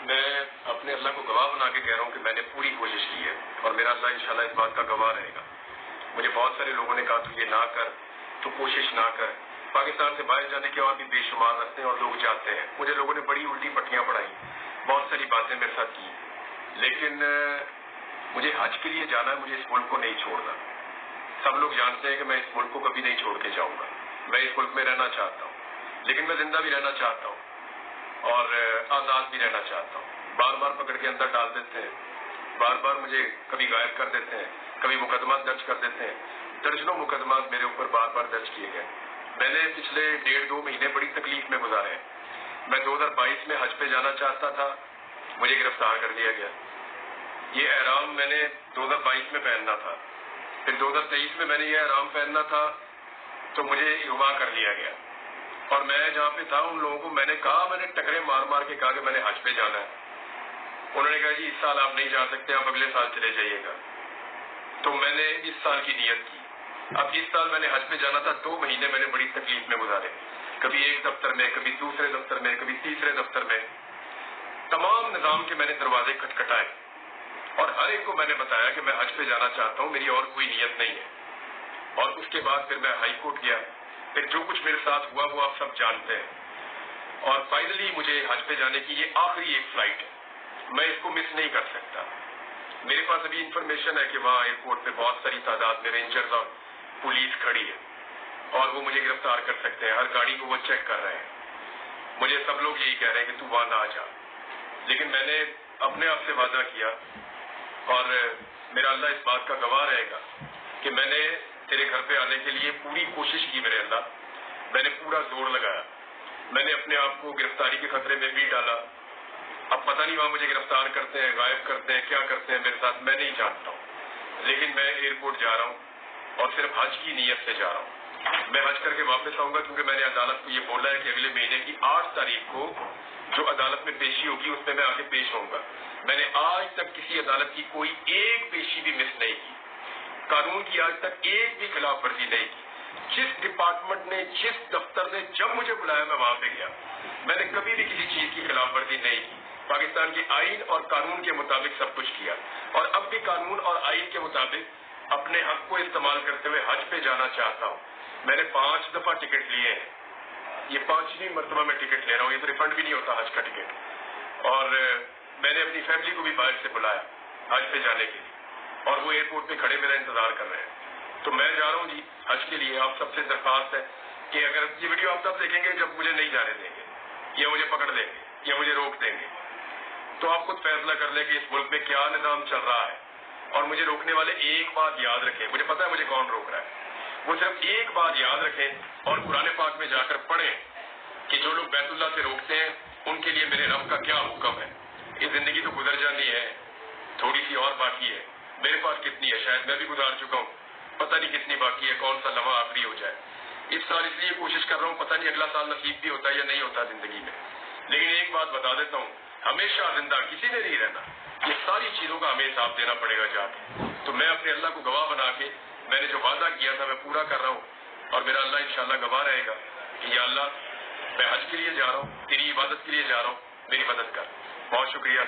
میں اپنے اللہ کو گواہ بنا کے کہہ رہا ہوں کہ میں نے پوری کوشش کی ہے اور میرا اللہ انشاءاللہ اس بات کا گواہ رہے گا. مجھے بہت سارے لوگوں نے کہا تو یہ نہ کر, تو کوشش نہ کر. پاکستان سے باہر جانے کے اور بھی بے شمار رستے ہیں اور لوگ جاتے ہیں. مجھے لوگوں نے بڑی الٹی پٹیاں پڑھائی, بہت ساری باتیں میرے ساتھ کی, لیکن مجھے حج کے لیے جانا ہے. مجھے اس ملک کو نہیں چھوڑنا. سب لوگ جانتے ہیں کہ میں اس ملک کو کبھی نہیں چھوڑ کے جاؤں گا. میں اس ملک میں رہنا چاہتا ہوں, لیکن میں زندہ بھی رہنا چاہتا ہوں اور آزاد بھی رہنا چاہتا ہوں. بار بار پکڑ کے اندر ڈال دیتے ہیں, بار بار مجھے کبھی غائب کر دیتے ہیں, کبھی مقدمات درج کر دیتے ہیں. درجنوں مقدمات میرے اوپر بار بار درج کیے گئے. میں نے پچھلے 1.5-2 مہینے بڑی تکلیف میں گزارے ہیں. میں 2022 میں حج پہ جانا چاہتا تھا, مجھے گرفتار کر لیا گیا. یہ احرام میں نے 2022 میں پہننا تھا, پھر 2023 میں نے یہ احرام پہننا تھا تو مجھے اغوا کر لیا گیا. اور میں جہاں پہ تھا ان لوگوں کو میں نے کہا, میں نے ٹکرے مار مار کے کہا کہ میں نے حج پہ جانا ہے. انہوں نے کہا جی اس سال آپ نہیں جا سکتے, آپ اگلے سال چلے جائیے گا. تو میں نے اس سال کی نیت کی. اب اس سال میں نے حج پہ جانا تھا. 2 مہینے میں نے بڑی تکلیف میں گزارے, کبھی ایک دفتر میں, کبھی دوسرے دفتر میں, کبھی تیسرے دفتر میں. تمام نظام کے میں نے دروازے کھٹکھٹائے اور ہر ایک کو میں نے بتایا کہ میں حج پہ جانا چاہتا ہوں, میری اور کوئی نیت نہیں ہے. اور اس کے بعد پھر میں ہائی کورٹ گیا. پھر جو کچھ میرے ساتھ ہوا وہ آپ سب جانتے ہیں. اور فائنلی مجھے حج پہ جانے کی یہ آخری ایک فلائٹ ہے, میں اس کو مس نہیں کر سکتا. میرے پاس ابھی انفارمیشن ہے کہ وہاں ایئرپورٹ پہ بہت ساری تعداد میں رینجرز اور پولیس کھڑی ہے اور وہ مجھے گرفتار کر سکتے ہیں. ہر گاڑی کو وہ چیک کر رہے ہیں. مجھے سب لوگ یہی کہہ رہے ہیں کہ تو وہاں نہ جا, لیکن میں نے اپنے آپ سے وعدہ کیا اور میرا اللہ اس بات کا گواہ رہے گا کہ میں نے تیرے گھر پہ آنے کے لیے پوری کوشش کی. میرے اللہ, میں نے پورا زور لگایا. میں نے اپنے آپ کو گرفتاری کے خطرے میں بھی ڈالا. اب پتہ نہیں وہاں مجھے گرفتار کرتے ہیں, غائب کرتے ہیں, کیا کرتے ہیں میرے ساتھ, میں نہیں جانتا ہوں. لیکن میں ایئرپورٹ جا رہا ہوں اور صرف حج کی نیت سے جا رہا ہوں. میں حج کر کے واپس آؤں گا, کیونکہ میں نے عدالت کو یہ بولا ہے کہ اگلے مہینے کی 8 تاریخ کو جو عدالت میں پیشی ہوگی اس میں میں آگے پیش ہوں گا. میں نے آج تک کسی عدالت کی کوئی ایک پیشی بھی مس نہیں کی. قانون کی آج تک ایک بھی خلاف ورزی نہیں کی. جس ڈپارٹمنٹ نے, جس دفتر نے جب مجھے بلایا میں وہاں پہ گیا. میں نے کبھی بھی کسی چیز کی خلاف ورزی نہیں کی. پاکستان کے آئین اور قانون کے مطابق سب کچھ کیا اور اب بھی قانون اور آئین کے مطابق اپنے حق کو استعمال کرتے ہوئے حج پہ جانا چاہتا ہوں. میں نے 5 دفعہ ٹکٹ لیے ہیں. یہ 5ویں مرتبہ میں ٹکٹ لے رہا ہوں. یہ تو ریفنڈ بھی نہیں ہوتا حج کا ٹکٹ. اور میں نے اپنی فیملی کو بھی باہر سے بلایا حج پہ جانے کے لیے اور وہ ایئرپورٹ پہ کھڑے میرا انتظار کر رہے ہیں. تو میں جا رہا ہوں جی حج کے لیے. آپ سب سے درخواست ہے کہ اگر یہ ویڈیو آپ تب دیکھیں گے جب مجھے نہیں جانے دیں گے یا مجھے پکڑ دیں گے یا مجھے روک دیں گے, تو آپ خود فیصلہ کر لیں کہ اس ملک میں کیا نظام چل رہا ہے. اور مجھے روکنے والے ایک بات یاد رکھیں, مجھے پتا ہے مجھے کون روک رہا ہے, وہ صرف ایک بات یاد رکھیں اور قرآن پاک میں جا کر پڑھیں کہ جو لوگ بیت اللہ سے روکتے ہیں ان کے لیے میرے رب کا کیا حکم ہے. یہ زندگی تو گزر جانی ہے, تھوڑی سی اور باقی ہے. میرے پاس کتنی ہے, شاید میں بھی گزار چکا ہوں, پتہ نہیں کتنی باقی ہے, کون سا لمحہ آخری ہو جائے. اس سال اس لیے کوشش کر رہا ہوں, پتہ نہیں اگلا سال نصیب بھی ہوتا ہے یا نہیں ہوتا زندگی میں. لیکن ایک بات بتا دیتا ہوں, ہمیشہ زندہ کسی نے نہیں رہنا. یہ ساری چیزوں کا ہمیں حساب دینا پڑے گا جا کے. تو میں اپنے اللہ کو گواہ بنا کے میں نے جو وعدہ کیا تھا میں پورا کر رہا ہوں اور میرا اللہ انشاءاللہ گواہ رہے گا کہ یا اللہ میں حج کے لیے جا رہا ہوں, تیری عبادت کے لیے جا رہا ہوں, میری مدد کر. بہت شکریہ.